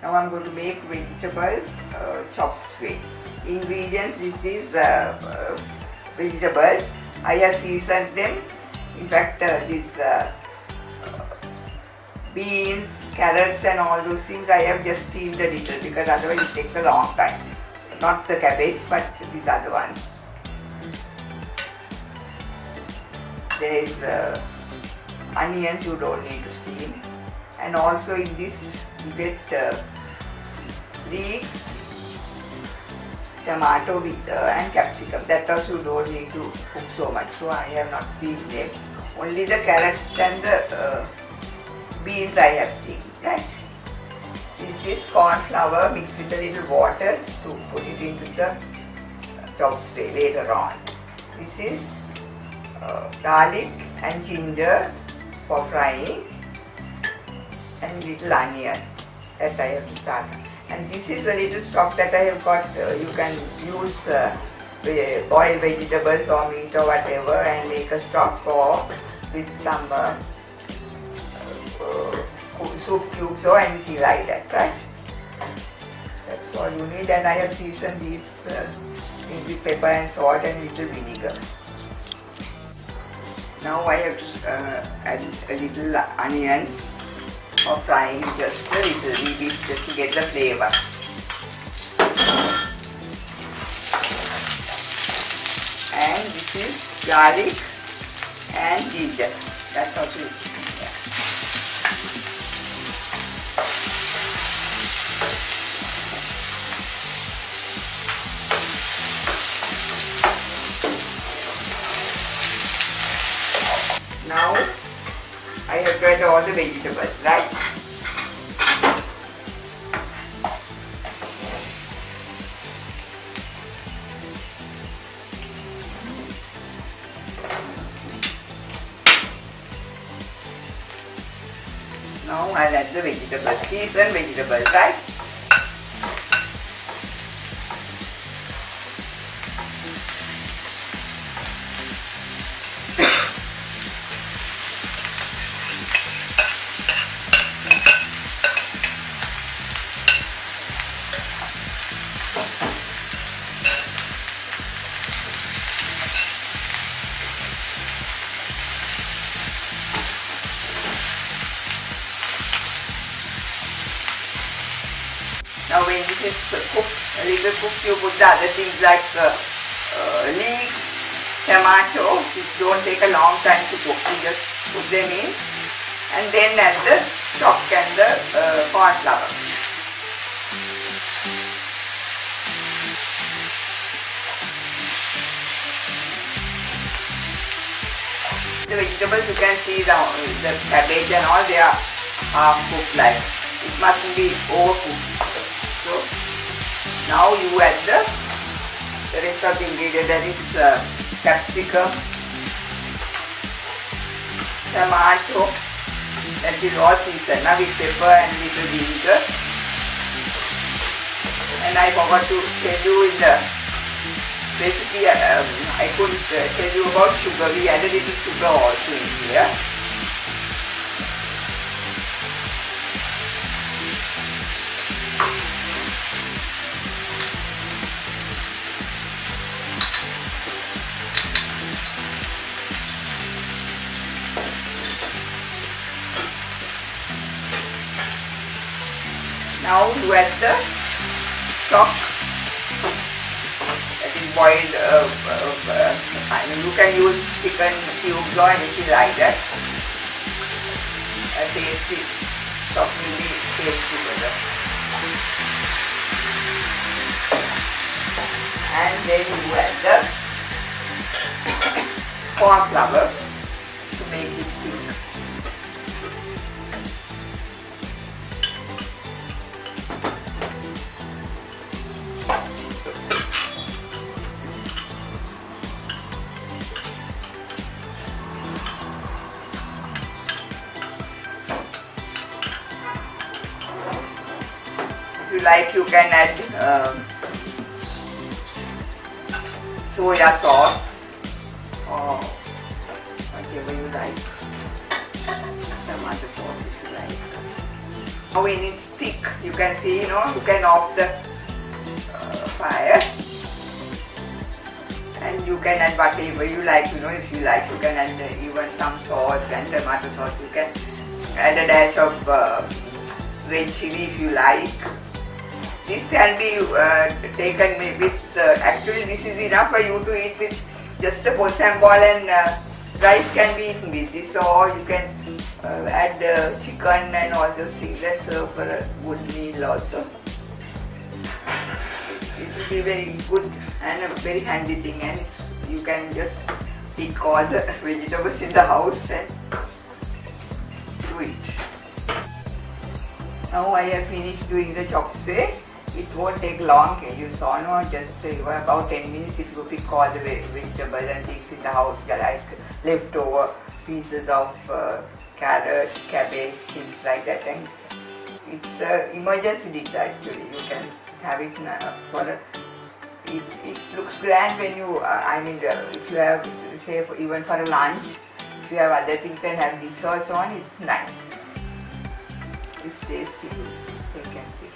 Now I'm going to make vegetable chop suey. Ingredients: this is vegetables. I have seasoned them. In fact, these beans, carrots and all those things I have just steamed a little because otherwise it takes a long time. Not the cabbage but these other ones. There is onions you don't need to steam, and also in this you get leeks, tomato with and capsicum. That also you don't need to cook so much, so I have not steamed them. Only the carrots and the beans I have steamed, right? This is corn flour mixed with a little water to put it into the chop suey later on. This is garlic and ginger for frying, and little onion that I have to start. And this is a little stock that I have got. You can use boiled vegetables or meat or whatever and make a stock, or with some soup cubes or anything like that, right? That's all you need. And I have seasoned these things with pepper and salt and little vinegar. Now I have to add a little onions for frying, just a little bit, just to get the flavor. And this is garlic and ginger. That's also it. Yeah. Now I have to add all the vegetables, right? Now I'll add the vegetables, seasoned vegetables, right? Now when this is cooked, a little cooked, you put the other things like leeks, tomato. This don't take a long time to cook. You just put them in and then add the stock and the corn flour. The vegetables, you can see the cabbage and all, they are half cooked, like it mustn't be overcooked. So now you add the rest of the ingredient, that is capsicum, tomato, that is all seasoned now with pepper and little vinegar. And I forgot to tell you in the recipe, I couldn't tell you about sugar. We add a little sugar also in here. Now you add the stock, that is boiled, I mean you can use chicken cubes or anything like that. A tasty stock will be tasty together. And then you add the corn flour to make it thick. If you like, you can add soya sauce or whatever you like. Tomato sauce if you like. When it's thick, you can see, you can off the fire. And you can add whatever you like, if you like, you can add even some sauce and tomato sauce. You can add a dash of red chilli if you like. This can be taken with, actually this is enough for you to eat with just a possum ball, and rice can be eaten with this, or you can add chicken and all those things and serve for a good meal also. It will be very good and a very handy thing, and you can just pick all the vegetables in the house and do it. Now I have finished doing the chop suey. It won't take long, you saw, just about 10 minutes if you pick all the vegetables and things in the house, like leftover pieces of carrot, cabbage, things like that. And it's an emergency dish actually. You can have it for it looks grand when you, if you have, say, even for a lunch, if you have other things and have this sauce on, it's nice. It's tasty, you can see.